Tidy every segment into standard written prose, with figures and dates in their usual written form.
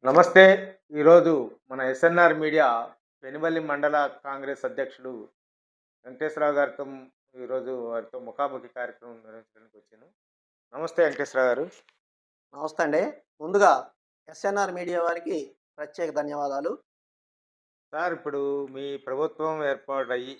నమస్తే. ఈరోజు మన ఎస్ఎన్ఆర్ మీడియా పెనుబల్లి మండల కాంగ్రెస్ అధ్యక్షుడు వెంకటేశ్వరరావు గారితో ఈరోజు వారితో ముఖాముఖి కార్యక్రమం నిర్వహించడానికి వచ్చాను. నమస్తే వెంకటేశ్వరరావు గారు. నమస్తే అండి. ముందుగా ఎస్ఎన్ఆర్ మీడియా వారికి ప్రత్యేక ధన్యవాదాలు. సార్, ఇప్పుడు మీ ప్రభుత్వం ఏర్పాటయ్యి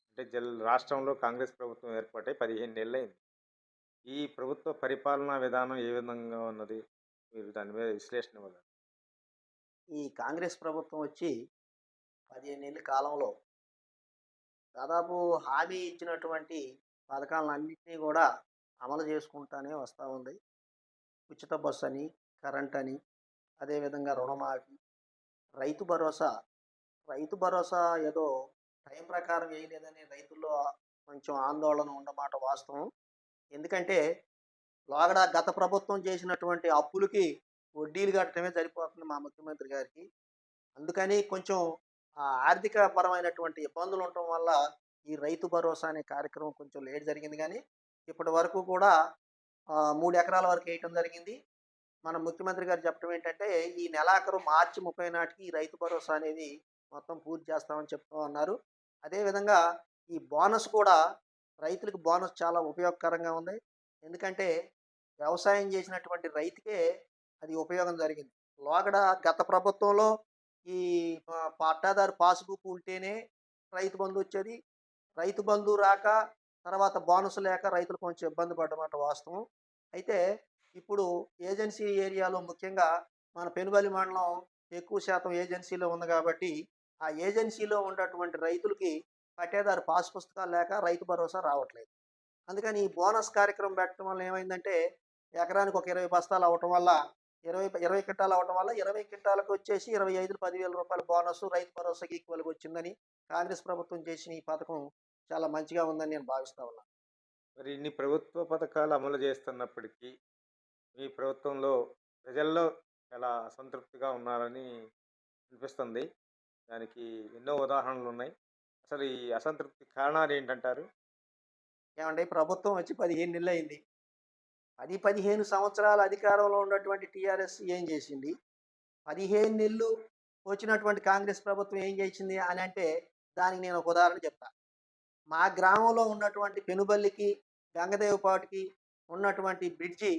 అంటే రాష్ట్రంలో కాంగ్రెస్ ప్రభుత్వం ఏర్పాటై 15 నెలలైంది. ఈ ప్రభుత్వ పరిపాలనా విధానం ఏ విధంగా ఉన్నది? మీరు దాని మీద విశ్లేషణ ఇవ్వగలరా? ఈ కాంగ్రెస్ ప్రభుత్వం వచ్చి 15 ఏళ్ల కాలంలో దాదాపు హామీ ఇచ్చినటువంటి పథకాలన్నింటినీ కూడా అమలు చేసుకుంటానే వస్తూ ఉంది. ఉచిత బస్సు అని, కరెంట్ అని, అదేవిధంగా రుణమాఫీ, రైతు భరోసా. రైతు భరోసా ఏదో టైం ప్రకారం వేయలేదని రైతుల్లో కొంచెం ఆందోళన ఉన్నమాట వాస్తవం. ఎందుకంటే గత ప్రభుత్వం చేసినటువంటి అప్పులకి వడ్డీలు కట్టడమే సరిపోతుంది మా ముఖ్యమంత్రి గారికి. అందుకని కొంచెం ఆర్థిక పరమైనటువంటి ఇబ్బందులు ఉండటం వల్ల ఈ రైతు భరోసా అనే కార్యక్రమం కొంచెం లేట్ జరిగింది. కానీ ఇప్పటి వరకు కూడా 3 ఎకరాల వరకు వేయటం జరిగింది. మన ముఖ్యమంత్రి గారు చెప్పడం ఏంటంటే, ఈ నెలాఖరు మార్చి 30 నాటికి ఈ రైతు భరోసా అనేది మొత్తం పూర్తి చేస్తామని చెప్తూ ఉన్నారు. అదేవిధంగా ఈ బోనస్ కూడా, రైతులకు బోనస్ చాలా ఉపయోగకరంగా ఉంది. ఎందుకంటే వ్యవసాయం చేసినటువంటి రైతుకే అది ఉపయోగం జరిగింది. గత ప్రభుత్వంలో ఈ పట్టాదారు పాస్‌బుక్ ఉంటేనే రైతు బంధు వచ్చేది. రైతు బంధు రాక, తర్వాత బోనస్ లేక రైతులు కొంచెం ఇబ్బంది పడ్డమాట వాస్తవం. అయితే ఇప్పుడు ఏజెన్సీ ఏరియాలో, ముఖ్యంగా మన పెనుబల్లి మండలం ఎక్కువ శాతం ఏజెన్సీలో ఉంది కాబట్టి, ఆ ఏజెన్సీలో ఉన్నటువంటి రైతులకి పట్టేదారు పాస్ పుస్తకాలు లేక రైతు భరోసా రావట్లేదు. అందుకని ఈ బోనస్ కార్యక్రమం పెట్టడం వల్ల ఏమైందంటే, ఎకరానికి ఒక 20 బస్తాలు అవ్వటం వల్ల, 20 క్వింటాలు అవ్వటం వల్ల 20 క్వింటాలకు వచ్చేసి 25 10,000 బోనస్ రైతు భరోసాకి ఈక్వల్గా వచ్చిందని కాంగ్రెస్ ప్రభుత్వం చేసిన ఈ పథకం చాలా మంచిగా ఉందని నేను భావిస్తా ఉన్నాను. మరి ఇన్ని ప్రభుత్వ పథకాలు అమలు చేస్తున్నప్పటికీ మీ ప్రభుత్వంలో ప్రజల్లో చాలా అసంతృప్తిగా ఉన్నారని అనిపిస్తుంది. దానికి ఎన్నో ఉదాహరణలు ఉన్నాయి. అసలు ఈ అసంతృప్తి కారణాలు ఏంటంటారు? ఏమంటే ప్రభుత్వం వచ్చి 15 నెలలు అయింది. 15 సంవత్సరాల అధికారంలో ఉన్నటువంటి టీఆర్ఎస్ ఏం చేసింది? 15 నెలలు వచ్చినటువంటి కాంగ్రెస్ ప్రభుత్వం ఏం చేసింది అని అంటే, దానికి నేను ఒక ఉదాహరణ చెప్తా. మా గ్రామంలో ఉన్నటువంటి పెనుబల్లికి, గంగదేవపాటికి ఉన్నటువంటి బ్రిడ్జి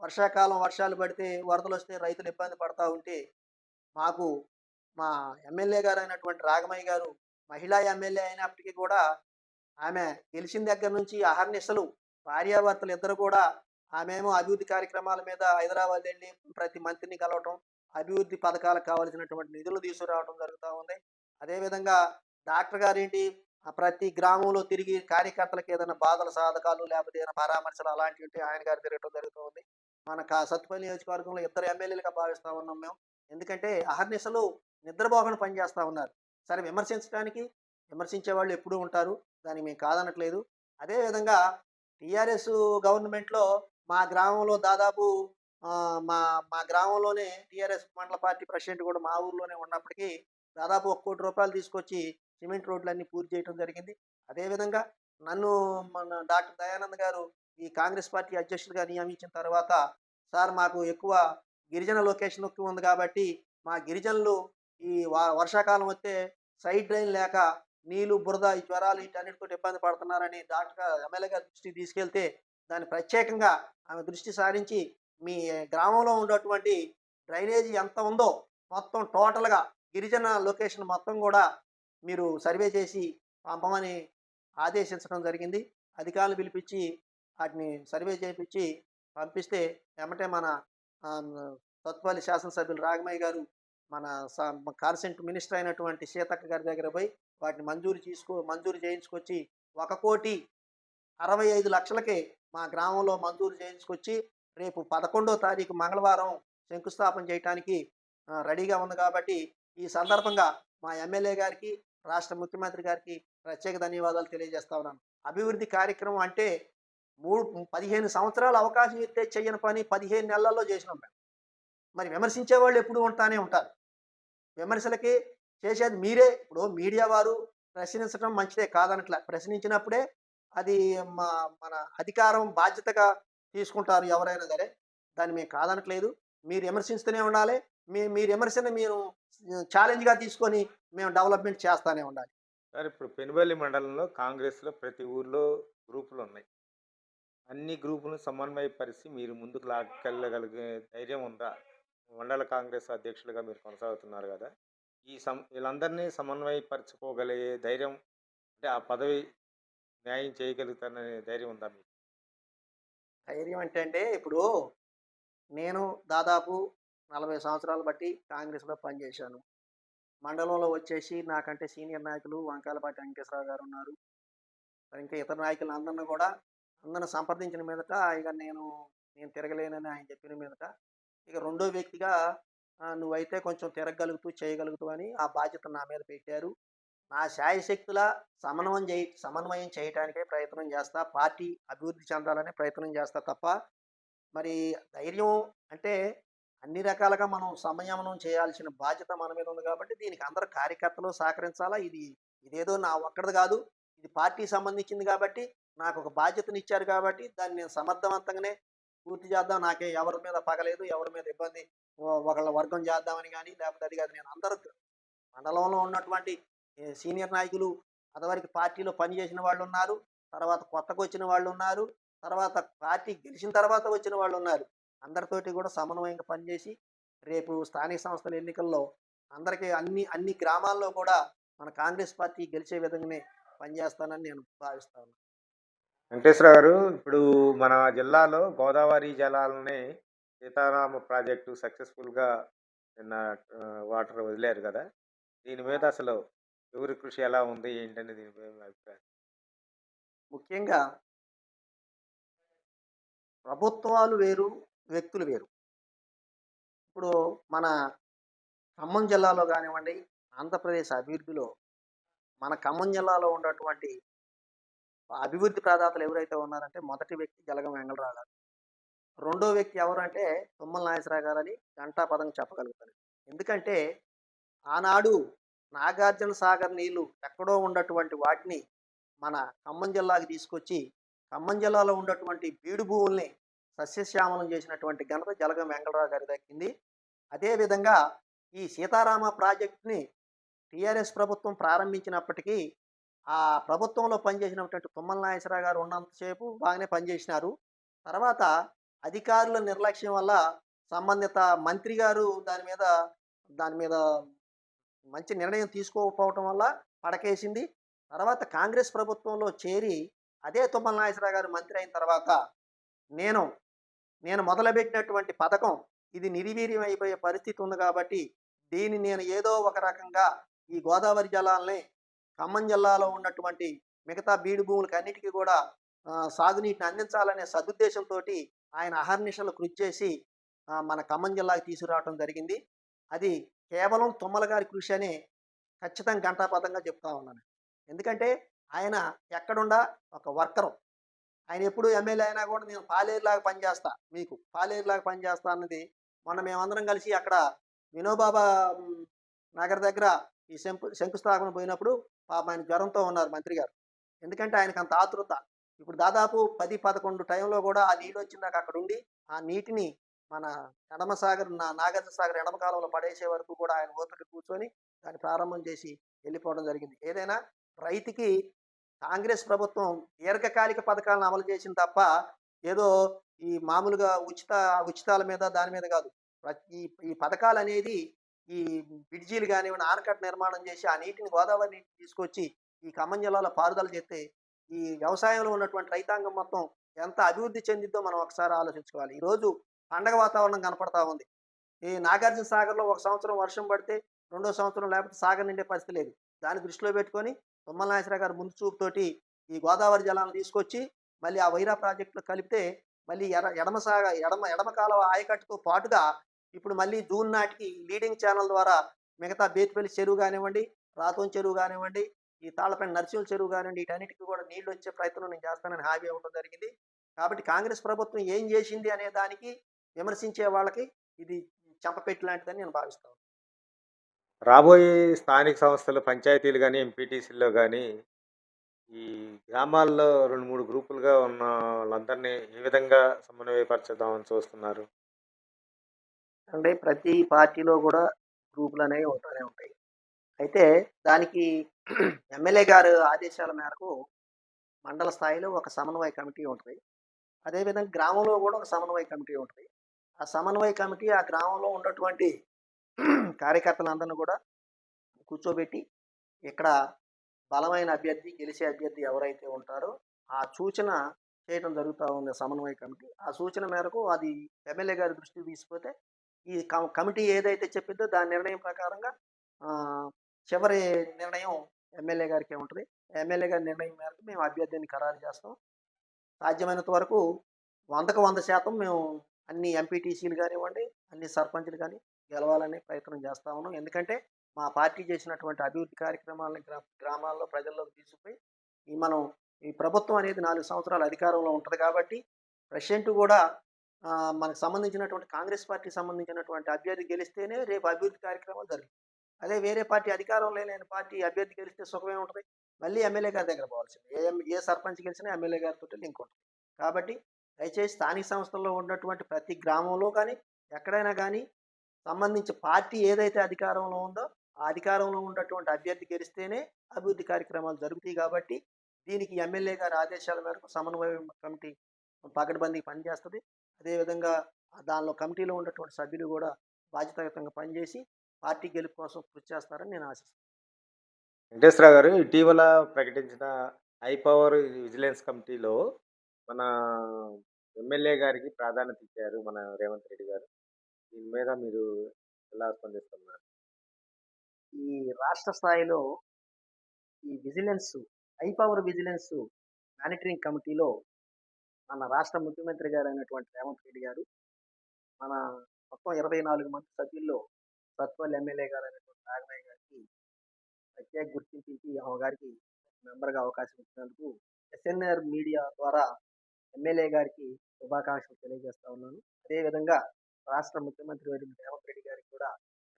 వర్షాకాలం వర్షాలు పడితే, వరదలు వస్తే రైతులు ఇబ్బంది పడతా ఉంటే, మాకు మా ఎమ్మెల్యే గారు అయినటువంటి రాగమయ్య గారు మహిళా ఎమ్మెల్యే అయినప్పటికీ కూడా, ఆమె గెలిచిన దగ్గర నుంచి అహర్నిశలు భార్యాభర్తలు ఇద్దరు కూడా, ఆమెమో అభివృద్ధి కార్యక్రమాల మీద హైదరాబాద్ వెళ్ళి ప్రతి మంత్రిని కలవటం, అభివృద్ధి పథకాలకు కావాల్సినటువంటి నిధులు తీసుకురావడం జరుగుతూ ఉంది. అదేవిధంగా డాక్టర్ గారేంటి, ప్రతి గ్రామంలో తిరిగి కార్యకర్తలకు ఏదైనా బాధల సాధకాలు లేకపోతే ఏదైనా పరామర్శలు అలాంటివి ఉంటే ఆయన గారు తిరగటం జరుగుతూ ఉంది. మన సత్తుపల్లి నియోజకవర్గంలో ఇద్దరు ఎమ్మెల్యేలుగా భావిస్తూ ఉన్నాం మేము. ఎందుకంటే అహర్నిశలు నిద్రపోకుండా పనిచేస్తూ ఉన్నారు. సరే, విమర్శించే వాళ్ళు ఎప్పుడూ ఉంటారు, దానికి మేము కాదనట్లేదు. అదేవిధంగా టీఆర్ఎస్ గవర్నమెంట్లో మా గ్రామంలో దాదాపు మా మా గ్రామంలోనే టీఆర్ఎస్ మండల పార్టీ ప్రెసిడెంట్ కూడా మా ఊర్లోనే ఉన్నప్పటికీ, దాదాపు ₹1,00,00,000 తీసుకొచ్చి సిమెంట్ రోడ్లన్నీ పూర్తి చేయడం జరిగింది. అదేవిధంగా నన్ను మన డాక్టర్ దయానంద్ గారు ఈ కాంగ్రెస్ పార్టీ అధ్యక్షుడిగా నియమించిన తర్వాత, సార్ మాకు ఎక్కువ గిరిజన లొకేషన్ ఎక్కువ ఉంది కాబట్టి, మా గిరిజనులు ఈ వర్షాకాలం వస్తే సైడ్ డ్రైన్ లేక నీళ్లు, బురద, ఈ జ్వరాలు వీటన్నిటితో ఇబ్బంది పడుతున్నారని ఎమ్మెల్యే గారి దృష్టికి తీసుకెళ్తే, దాన్ని ప్రత్యేకంగా ఆమె దృష్టి సారించి, మీ గ్రామంలో ఉన్నటువంటి డ్రైనేజీ ఎంత ఉందో మొత్తం టోటల్‌గా గిరిజన లొకేషన్ మొత్తం కూడా మీరు సర్వే చేసి పంపమని ఆదేశించడం జరిగింది. అధికారులను పిలిపించి వాటిని సర్వే చేపించి పంపిస్తే, ఎమ్మటే మన సత్తుపల్లి శాసనసభ్యులు రాగమయ్య గారు మన కార్సెంట్ మినిస్టర్ అయినటువంటి సీతక్క గారి దగ్గర పోయి వాటిని మంజూరు చేయించుకొచ్చి 1,65,00,000కే మా గ్రామంలో మంజూరు చేయించుకొచ్చి, రేపు 11వ తారీఖు మంగళవారం శంకుస్థాపన చేయటానికి రెడీగా ఉంది. కాబట్టి ఈ సందర్భంగా మా ఎమ్మెల్యే గారికి, రాష్ట్ర ముఖ్యమంత్రి గారికి ప్రత్యేక ధన్యవాదాలు తెలియజేస్తా ఉన్నాను. అభివృద్ధి కార్యక్రమం అంటే 15 సంవత్సరాలు అవకాశం ఇస్తే చెయ్యని పని 15 నెలల్లో చేసినాం మేము. మరి విమర్శించే వాళ్ళు ఎప్పుడూ ఉంటానే ఉంటారు. విమర్శలకి చేసేది మీరే. ఇప్పుడు మీడియా వారు ప్రశ్నించడం మంచిదే, కాదనట్లే. ప్రశ్నించినప్పుడే అది మన అధికారం బాధ్యతగా తీసుకుంటారు ఎవరైనా సరే. దాన్ని మేము కాదనట్లేదు. మీరు విమర్శిస్తూనే ఉండాలి. మీరు విమర్శను మీరు ఛాలెంజ్‌గా తీసుకొని మేము డెవలప్‌మెంట్ చేస్తానే ఉండాలి. సార్ ఇప్పుడు పెనుబల్లి మండలంలో కాంగ్రెస్‌లో ప్రతి ఊర్లో గ్రూపులున్నాయి. అన్ని గ్రూపులను సమన్వయపరిచి మీరు ముందుకు లాక్కెళ్ళగలిగే ధైర్యం ఉందా? మండల కాంగ్రెస్ అధ్యక్షులుగా మీరు కొనసాగుతున్నారు గదా! వీళ్ళందరినీ సమన్వయపరచుకోగలిగే ధైర్యం అంటే ఆ పదవి న్యాయం చేయగలుగుతాననే ధైర్యం ఉందా మీకు? ధైర్యం అంటే అండి, ఇప్పుడు నేను దాదాపు 40 సంవత్సరాలు బట్టి కాంగ్రెస్‌లో పనిచేశాను. మండలంలో వచ్చేసి నాకంటే సీనియర్ నాయకులు వంకాయలపాటి వెంకటేశ్వరరావు గారున్నారు. మరి ఇంకా ఇతర నాయకులందరిని కూడా అందరిని సంప్రదించిన మీదట ఇక నేను తిరగలేనని ఆయన చెప్పిన మీదట, ఇక రెండో వ్యక్తిగా నువ్వైతే కొంచెం తిరగగలుగుతూ, చేయగలుగుతావు అని ఆ బాధ్యత నా మీద పెట్టారు. నా శాయశక్తులా సమన్వయం చేయటానికే ప్రయత్నం చేస్తా. పార్టీ అభివృద్ధి చెందాలనే ప్రయత్నం చేస్తా తప్ప, మరి ధైర్యం అంటే అన్ని రకాలుగా మనం సంయమనం చేయాల్సిన బాధ్యత మన మీద ఉంది కాబట్టి, దీనికి అందరు కార్యకర్తలు సహకరించాలా. ఇదేదో నా ఒక్కడిది కాదు. ఇది పార్టీకి సంబంధించింది కాబట్టి, నాకొక బాధ్యతనిచ్చారు కాబట్టి, దాన్ని నేను సమర్థవంతంగానే పూర్తి చేద్దాం. ఎవరి మీద పగ లేదు. ఎవరి మీద ఇబ్బంది ఒకళ్ళ వర్గం చేద్దామని గాని, లేకపోతే అది కాదు. నేను అందరూ మండలంలో ఉన్నటువంటి సీనియర్ నాయకులు, అదివరకు పార్టీలో పనిచేసిన వాళ్ళున్నారు. తర్వాత కొత్తగొచ్చిన వాళ్ళున్నారు. తర్వాత పార్టీ గెలిచిన తర్వాత వచ్చిన వాళ్ళున్నారు. అందరితోటి కూడా సమన్వయంగా పనిచేసి, రేపు స్థానిక సంస్థల ఎన్నికల్లో అందరికీ అన్ని గ్రామాల్లో కూడా మన కాంగ్రెస్ పార్టీ గెలిచే విధంగానే పనిచేస్తానని నేను భావిస్తాను. వెంకటేశ్వర గారు, ఇప్పుడు మన జిల్లాలో గోదావరి జలాలని సీతారామ ప్రాజెక్టు సక్సెస్‌ఫుల్‌గా నిన్న వాటర్ వదిలారు గదా! దీని మీద అసలు ఎవరి కృషి ఎలా ఉంది? ఏంటని దీని మీద మీ అభిప్రాయం? ముఖ్యంగా ప్రభుత్వాలు వేరు, వ్యక్తులు వేరు. ఇప్పుడు మన ఖమ్మం జిల్లాలో గానివ్వండి, ఆంధ్రప్రదేశ్ అభివృద్ధిలో మన ఖమ్మం జిల్లాలో ఉన్నటువంటి అభివృద్ధి ప్రదాతలు ఎవరైతే ఉన్నారంటే, మొదటి వ్యక్తి జలగం వెంగళరావు గారు. రెండో వ్యక్తి ఎవరంటే తుమ్మల నాగేశ్వరరావు గారని ఘంటాపథంగా చెప్పగలుగుతాను. ఎందుకంటే ఆనాడు నాగార్జున సాగర్ నీళ్లు ఎక్కడో ఉన్నటువంటి వాటిని మన ఖమ్మం జిల్లాకి తీసుకొచ్చి, ఖమ్మం జిల్లాలో ఉన్నటువంటి బీడు భూముల్ని సస్యశ్యామలం చేసినటువంటి ఘనత జలగం వెంగళరావు గారికి దక్కింది. అదేవిధంగా ఈ సీతారామ ప్రాజెక్టుని టీఆర్ఎస్ ప్రభుత్వం ప్రారంభించినప్పటికీ, ఆ ప్రభుత్వంలో పనిచేసినటువంటి తుమ్మల నాగేశ్వరరావు గారు ఉన్నంతసేపు బాగానే పనిచేసినారు. తర్వాత అధికారుల నిర్లక్ష్యం వల్ల సంబంధిత మంత్రి గారు దాని మీద మంచి నిర్ణయం తీసుకోకపోవటం వల్ల పడకేసింది. తర్వాత కాంగ్రెస్ ప్రభుత్వంలో చేరి, అదే తుమ్మల నాగేశ్వరరావు గారు మంత్రి అయిన తర్వాత నేను నేను మొదలుపెట్టినటువంటి పథకం ఇది నిర్వీర్యం అయిపోయే పరిస్థితి ఉంది కాబట్టి, దీన్ని నేను ఏదో ఒక రకంగా ఈ గోదావరి జలాల్ని ఖమ్మం జిల్లాలో ఉన్నటువంటి మిగతా బీడు భూములకి అన్నిటికీ కూడా సాగునీటిని అందించాలనే సదుద్దేశంతోటి ఆయన అహర్నిశలు కృషి చేసి మన ఖమ్మం జిల్లాకి తీసుకురావడం జరిగింది. అది కేవలం తుమ్మల గారి కృషి అని ఖచ్చితంగా ఘంటాపథంగా చెప్తా ఉన్నాను. ఎందుకంటే ఆయన ఎక్కడుండా ఒక వర్కరు. ఆయన ఎప్పుడు ఎమ్మెల్యే అయినా కూడా నేను పాలేరులాగా పనిచేస్తా, మీకు పాలేరులాగా పనిచేస్తా అన్నది మొన్న మేమందరం కలిసి అక్కడ వినోబాబా నగర్ దగ్గర ఈ శంకుస్థాపన పోయినప్పుడు పాపం ఆయన జ్వరంతో ఉన్నారు మంత్రి గారు. ఎందుకంటే ఆయనకు అంత ఆతృత. ఇప్పుడు దాదాపు 10, 11 టైంలో కూడా ఆ నీళ్ళు వచ్చిందాక అక్కడ ఉండి, ఆ నీటిని మన నాగార్జున సాగర్ ఎడమ కాలువలో పడేసే వరకు కూడా ఆయన ఓపిక కూర్చొని దాన్ని ప్రారంభం చేసి వెళ్ళిపోవడం జరిగింది. ఏదైనా రైతుకి కాంగ్రెస్ ప్రభుత్వం దీర్ఘకాలిక పథకాలను అమలు చేసింది తప్ప, ఏదో ఈ మామూలుగా ఉచితాల మీద దాని మీద కాదు. ఈ ఈ పథకాలనేది ఈ బ్రిడ్జీలు గానివ్వండి, ఆనకట్ట నిర్మాణం చేసి ఆ నీటిని గోదావరి నీటిని తీసుకొచ్చి ఈ ఖమ్మం జిల్లాలో పారుదల చేస్తే, ఈ వ్యవసాయంలో ఉన్నటువంటి రైతాంగం మొత్తం ఎంత అభివృద్ధి చెందిద్దో మనం ఒకసారి ఆలోచించుకోవాలి. ఈరోజు పండగ వాతావరణం కనపడతా ఉంది. ఈ నాగార్జున సాగర్‌లో ఒక సంవత్సరం వర్షం పడితే, రెండో సంవత్సరం లేకపోతే సాగర్ నిండే పరిస్థితి లేదు. దాన్ని దృష్టిలో పెట్టుకొని తుమ్మల నాగేశ్వరరావు గారు ముందు చూపుతోటి ఈ గోదావరి జలాలను తీసుకొచ్చి, మళ్ళీ ఆ వైరా ప్రాజెక్ట్‌లో కలిపితే, మళ్ళీ ఎడమ కాలువ ఆయకట్టుతో పాటుగా ఇప్పుడు మళ్ళీ జూన్ నాటికి లీడింగ్ ఛానల్ ద్వారా మిగతా బేతుపల్లి చెరువు గానివ్వండి, రాతోం చెరువు గానివ్వండి, ఈ తాళ్ళపైన నర్సింహుల చెరువు గానివ్వండి, వీటన్నిటికి కూడా నీళ్లొచ్చే ప్రయత్నం నేను చేస్తానని హామీ ఇవ్వడం జరిగింది. కాబట్టి కాంగ్రెస్ ప్రభుత్వం ఏం చేసింది అనే దానికి విమర్శించే వాళ్ళకి ఇది చెంపపెట్టు లాంటిదని నేను భావిస్తాను. రాబోయే స్థానిక సంస్థలు, పంచాయతీలు గాని, ఎంపీటీసీల్లో గాని ఈ గ్రామాల్లో 2, 3 గ్రూపులుగా ఉన్న వాళ్ళందరినీ ఏ విధంగా సమన్వయపరచుదామని చూస్తున్నారు? అంటే ప్రతి పార్టీలో కూడా గ్రూపులనేవి ఉంటూనే ఉంటాయి. అయితే దానికి ఎమ్మెల్యే గారు ఆదేశాల మేరకు మండల స్థాయిలో ఒక సమన్వయ కమిటీ ఉంటది. అదేవిధంగా గ్రామంలో కూడా ఒక సమన్వయ కమిటీ ఉంటది. ఆ సమన్వయ కమిటీ ఆ గ్రామంలో ఉన్నటువంటి కార్యకర్తలందరిని కూడా కూర్చోబెట్టి, ఇక్కడ బలమైన అభ్యర్థి, గెలిచే అభ్యర్థి ఎవరైతే ఉంటారో, ఆ సూచన చేయటం జరుగుతా ఉంది సమన్వయ కమిటీ. ఆ సూచన మేరకు అది ఎమ్మెల్యే గారి దృష్టికి తీసుకుపోతే, ఈ కమిటీ ఏదైతే చెప్పిద్దో దాని నిర్ణయం ప్రకారంగా చివరి నిర్ణయం ఎమ్మెల్యే గారికే ఉంటది. ఎమ్మెల్యే గారి నిర్ణయం మేరకు మేము అభ్యర్థిని ఖరారు చేస్తాం. సాధ్యమైనంత వరకు 100కి 100% మేము అన్ని ఎంపీటీసీలు గానివ్వండి, అన్ని సర్పంచులు గాని గెలవాలని ప్రయత్నం చేస్తా ఉన్నాం. ఎందుకంటే, మా పార్టీ చేసినటువంటి అభివృద్ధి కార్యక్రమాలని గ్రామాల్లో ప్రజల్లోకి తీసుకుపోయి, మనం ఈ ప్రభుత్వం అనేది 4 సంవత్సరాలు అధికారంలో ఉంటది కాబట్టి, ప్రెజెంట్ గూడా మనకు సంబంధించినటువంటి కాంగ్రెస్ పార్టీకి సంబంధించినటువంటి అభ్యర్థి గెలిస్తేనే రేపు అభివృద్ధి కార్యక్రమాలు జరుగుతాయి. అదే వేరే పార్టీ అధికారంలో లేని పార్టీ అభ్యర్థి గెలిస్తే సుఖమేముంటది? మళ్ళీ ఎమ్మెల్యే గారి దగ్గర పోవాల్సిందే. ఏ సర్పంచ్ గెలిచినా ఎమ్మెల్యే గారితోటే లింక్ ఉంటది. కాబట్టి దయచేసి స్థానిక సంస్థల్లో ఉన్నటువంటి ప్రతి గ్రామంలో కానీ, ఎక్కడైనా కానీ సంబంధించి పార్టీ ఏదైతే అధికారంలో ఉందో, ఆ అధికారంలో ఉన్నటువంటి అభ్యర్థి గెలిస్తేనే అభివృద్ధి కార్యక్రమాలు జరుగుతాయి కాబట్టి, దీనికి ఎమ్మెల్యే గారి ఆదేశాల మేరకు సమన్వయ కమిటీ పకడ్బందీగా పనిచేస్తది. అదేవిధంగా దానిలో కమిటీలో ఉన్నటువంటి సభ్యులు కూడా బాధ్యతాయుతంగా పనిచేసి, పార్టీ గెలుపు కోసం కృషి చేస్తారని నేను ఆశిస్తున్నాను. వెంకటేశ్వరరావు గారు ఇటీవల ప్రకటించిన హై పవర్ విజిలెన్స్ కమిటీలో మన ఎమ్మెల్యే గారికి ప్రాధాన్యత ఇచ్చారు మన రేవంత్ రెడ్డి గారు. దీని మీద మీరు ఎలా స్పందిస్తున్నారు? ఈ రాష్ట్ర స్థాయిలో ఈ vigilance, high power vigilance monitoring కమిటీలో మన రాష్ట్ర ముఖ్యమంత్రి గారైనటువంటి రేవంత్ రెడ్డి గారు, మన మొత్తం 24 మంది సభ్యుల్లో సత్పల్లి ఎమ్మెల్యే గారైనటువంటి నాగమయ్య గారికి ప్రత్యేక గుర్తింపు ఇచ్చి ఆమె గారికి మెంబర్‌గా అవకాశం ఇచ్చినందుకు ఎస్ఎన్ఆర్ మీడియా ద్వారా ఎమ్మెల్యే గారికి శుభాకాంక్షలు తెలియజేస్తా ఉన్నాను. అదేవిధంగా రాష్ట్ర ముఖ్యమంత్రి వర్యులు రేవంత్ రెడ్డి గారికి కూడా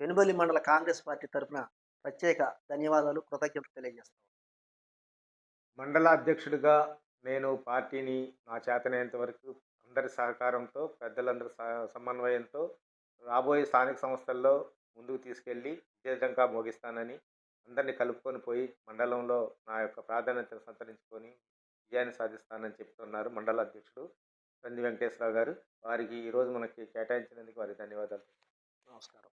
పెనుబల్లి మండల కాంగ్రెస్ పార్టీ తరఫున ప్రత్యేక ధన్యవాదాలు, కృతజ్ఞతలు తెలియజేస్తాను. మండల అధ్యక్షుడిగా నేను పార్టీని నా చేతనైనంత వరకు అందరి సహకారంతో, పెద్దలందరి సమన్వయంతో రాబోయే స్థానిక సంస్థల్లో ముందుకు తీసుకెళ్ళి విజయవంతంగా ముగిస్తానని, అందరిని కలుపుకొని పోయి మండలంలో నా యొక్క ప్రాధాన్యతను సంతరించుకొని విజయాన్ని సాధిస్తానని చెప్తున్నారు మండల అధ్యక్షుడు పంది వెంకటేశ్వరరావు గారు. వారికి ఈరోజు మనకి కేటాయించినందుకు వారికి ధన్యవాదాలు. నమస్కారం.